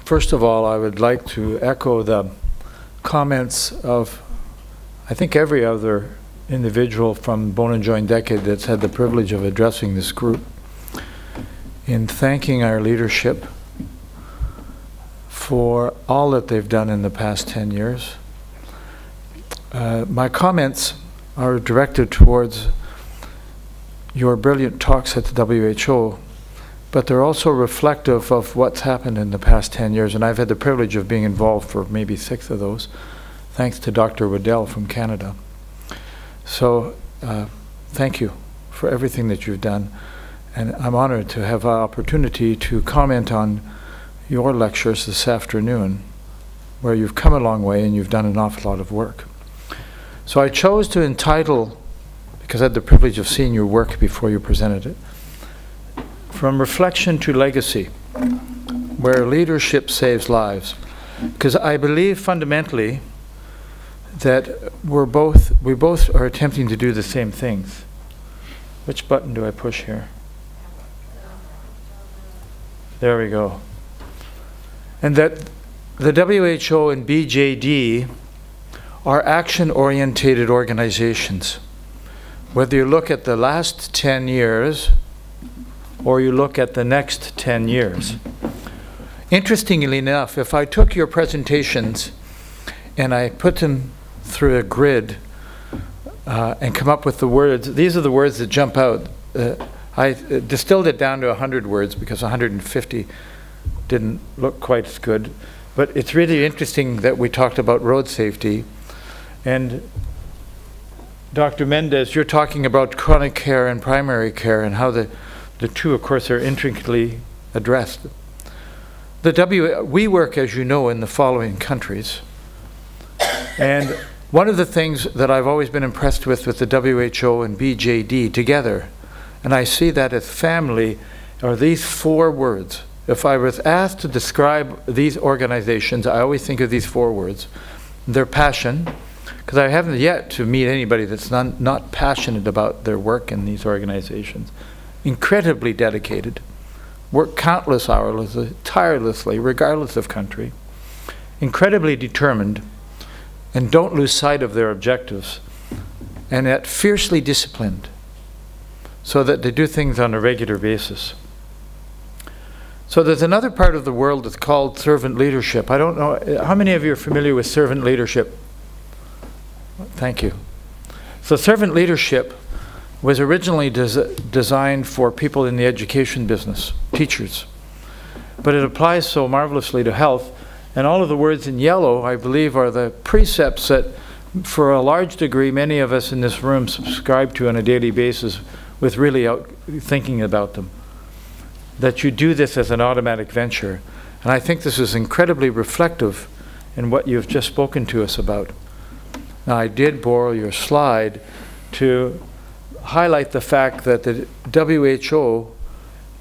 First of all, I would like to echo the comments of, I think, every other individual from Bone and Joint Decade that's had the privilege of addressing this group in thanking our leadership for all that they've done in the past 10 years. My comments are directed towards your brilliant talks at the WHO, but they're also reflective of what's happened in the past 10 years, and I've had the privilege of being involved for maybe 6 of those, thanks to Dr. Waddell from Canada. So thank you for everything that you've done, and I'm honored to have an opportunity to comment on your lectures this afternoon, where you've come a long way and you've done an awful lot of work. So I chose to entitle, because I had the privilege of seeing your work before you presented it, From Reflection to Legacy, where leadership saves lives. Because I believe fundamentally that we both are attempting to do the same things. Which button do I push here? There we go. And that the WHO and BJD are action-orientated organizations. Whether you look at the last 10 years or you look at the next 10 years. Interestingly enough, if I took your presentations and I put them through a grid and come up with the words, these are the words that jump out. I distilled it down to 100 words because 150 didn't look quite as good. But it's really interesting that we talked about road safety. And Dr. Mendez, you're talking about chronic care and primary care and how the two, of course, are intricately addressed. We work, as you know, in the following countries. And one of the things that I've always been impressed with the WHO and BJD together, and I see that as family, are these 4 words. If I was asked to describe these organizations, I always think of these 4 words. Their passion, because I haven't yet to meet anybody that's not passionate about their work in these organizations. Incredibly dedicated, work countless hours, tirelessly, regardless of country. Incredibly determined, and don't lose sight of their objectives. And yet fiercely disciplined, so that they do things on a regular basis. So there's another part of the world that's called servant leadership. I don't know, how many of you are familiar with servant leadership? Thank you. So servant leadership was originally designed for people in the education business, teachers. But it applies so marvelously to health. And all of the words in yellow, I believe, are the precepts that, for a large degree, many of us in this room subscribe to on a daily basis with really thinking about them. That you do this as an automatic venture. And I think this is incredibly reflective in what you've just spoken to us about. Now, I did borrow your slide to highlight the fact that the WHO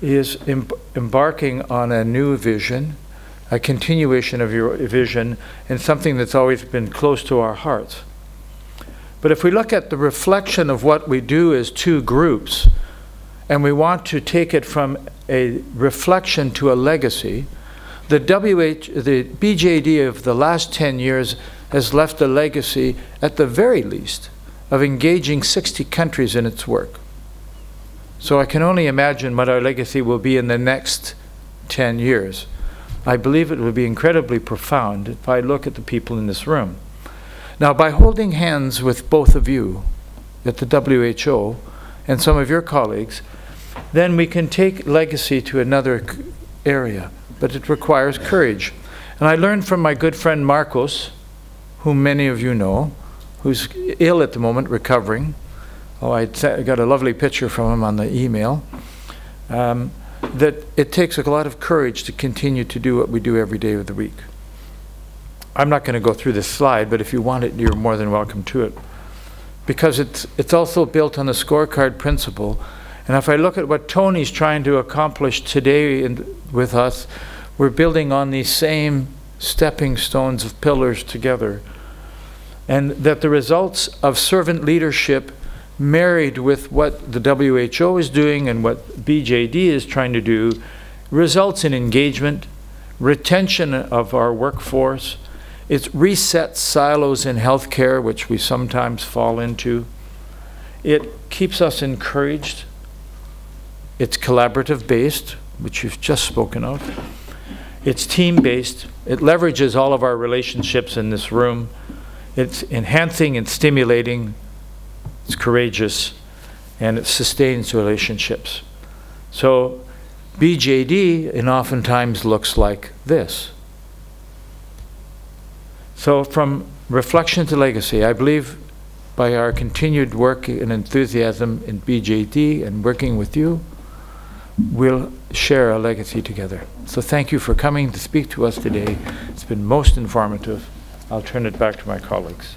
is embarking on a new vision, a continuation of your vision, and something that's always been close to our hearts. But if we look at the reflection of what we do as 2 groups, and we want to take it from a reflection to a legacy, the BJD of the last 10 years has left a legacy, at the very least, of engaging 60 countries in its work. So I can only imagine what our legacy will be in the next 10 years. I believe it will be incredibly profound if I look at the people in this room. Now, by holding hands with both of you at the WHO and some of your colleagues, then we can take legacy to another area, but it requires courage. And I learned from my good friend Marcos, whom many of you know, who's ill at the moment, recovering. Oh, I got a lovely picture from him on the email. That it takes a lot of courage to continue to do what we do every day of the week. I'm not going to go through this slide, but if you want it, you're more than welcome to it. Because it's also built on the scorecard principle. And if I look at what Tony's trying to accomplish today with us, we're building on these same stepping stones of pillars together. And that the results of servant leadership married with what the WHO is doing and what BJD is trying to do results in engagement, retention of our workforce. It resets silos in healthcare, which we sometimes fall into. It keeps us encouraged. It's collaborative-based, which you've just spoken of. It's team-based. It leverages all of our relationships in this room. It's enhancing and stimulating. It's courageous, and it sustains relationships. So BJD, and oftentimes looks like this. So from reflection to legacy, I believe by our continued work and enthusiasm in BJD and working with you, we'll share a legacy together. So thank you for coming to speak to us today. It's been most informative. I'll turn it back to my colleagues.